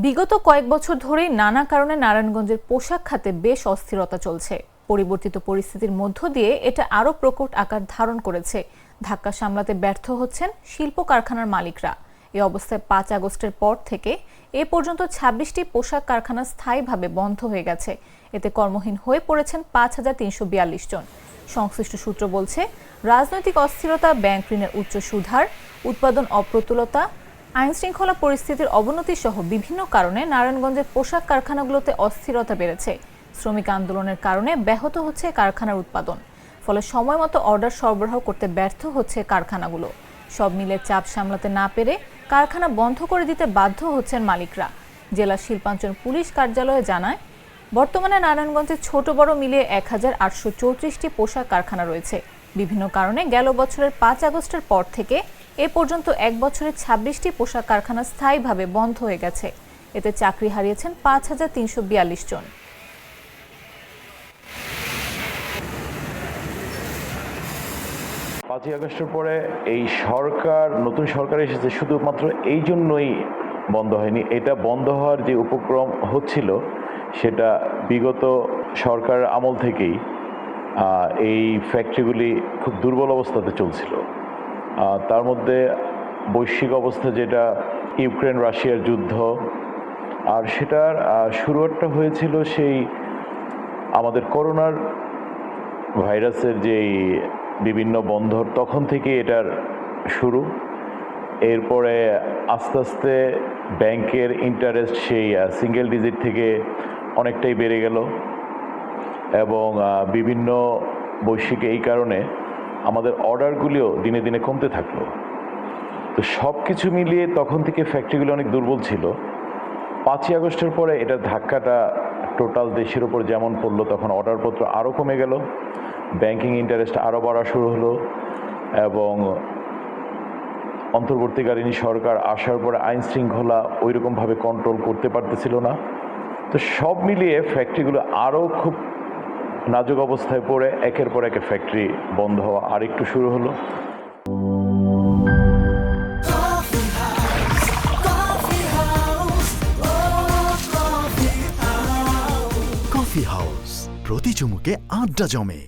বিগত কয়েক বছর ধরেই নানা কারণে নারায়ণগঞ্জের পোশাক খাতে বেশ অস্থিরতা চলছে। পরিবর্তিত পরিস্থিতির মধ্য দিয়ে এটা আরও প্রকট আকার ধারণ করেছে। ধাক্কা সামলাতে ব্যর্থ হচ্ছেন শিল্প কারখানার মালিকরা। এই অবস্থায় ৫ আগস্টের পর থেকে এ পর্যন্ত ২৬টি পোশাক কারখানা স্থায়ীভাবে বন্ধ হয়ে গেছে। এতে কর্মহীন হয়ে পড়েছেন ৫,৩৪২ জন। সংশ্লিষ্ট সূত্র বলছে, রাজনৈতিক অস্থিরতা, ব্যাংক ঋণের উচ্চ সুদহার, উৎপাদন অপ্রতুলতা, আইনশৃঙ্খলা পরিস্থিতির অবনতি সহ বিভিন্ন কারণে নারায়ণগঞ্জের পোশাক কারখানাগুলোতে অস্থিরতা বেড়েছে। শ্রমিক আন্দোলনের কারণে ব্যাহত হচ্ছে কারখানার উৎপাদন, ফলে সময়মতো অর্ডার সরবরাহ করতে ব্যর্থ হচ্ছে কারখানাগুলো। সব মিলে চাপ সামলাতে না পেরে কারখানা বন্ধ করে দিতে বাধ্য হচ্ছেন মালিকরা। জেলা শিল্পাঞ্চল পুলিশ কার্যালয়ে জানায়, বর্তমানে নারায়ণগঞ্জে ছোট বড় মিলিয়ে ১,৮৩৪টি পোশাক কারখানা রয়েছে। বিভিন্ন কারণে গেল বছরের ৫ আগস্টের পর থেকে এ পর্যন্ত এক বছরে ২৬টি পোশাক কারখানা স্থায়ীভাবে বন্ধ হয়ে গেছে। এতে চাকরি হারিয়েছেন ৫,৩৪২ জন। ৫ই আগস্টের পরে এই নতুন সরকার এসেছে শুধুমাত্র এই জন্যই বন্ধ হয়নি। এটা বন্ধ হওয়ার যে উপক্রম হচ্ছিল সেটা বিগত সরকার আমল থেকেই এই ফ্যাক্টরিগুলি খুব দুর্বল অবস্থাতে চলছিল। তার মধ্যে বৈশ্বিক অবস্থা, যেটা ইউক্রেন রাশিয়ার যুদ্ধ, আর সেটার শুরুটা হয়েছিল সেই আমাদের করোনার ভাইরাসের যেই বিভিন্ন বন্ধর, তখন থেকে এটার শুরু। এরপরে আস্তে আস্তে ব্যাংকের ইন্টারেস্ট সেই সিঙ্গেল ডিজিট থেকে অনেকটাই বেড়ে গেল এবং বিভিন্ন বৈশ্বিক এই কারণে আমাদের অর্ডারগুলিও দিনে দিনে কমতে থাকলো। তো সব কিছু মিলিয়ে তখন থেকে ফ্যাক্টরিগুলো অনেক দুর্বল ছিল। ৫ই আগস্টের পরে এটার ধাক্কাটা টোটাল দেশের ওপর যেমন পড়লো, তখন অর্ডারপত্র আরও কমে গেল, ব্যাংকিং ইন্টারেস্ট আরও বাড়া শুরু হলো এবং অন্তর্বর্তীকালীন সরকার আসার পরে আইন শৃঙ্খলা ওইরকমভাবে কন্ট্রোল করতে পারতেছিল না। তো সব মিলিয়ে ফ্যাক্টরিগুলো আরও খুব নাজুক অবস্থায় পড়ে একের পর এক ফ্যাক্টরি বন্ধ হওয়া আরেকটু শুরু হলো। কফি হাউস, প্রতি চুমুকে আড্ডা জমে।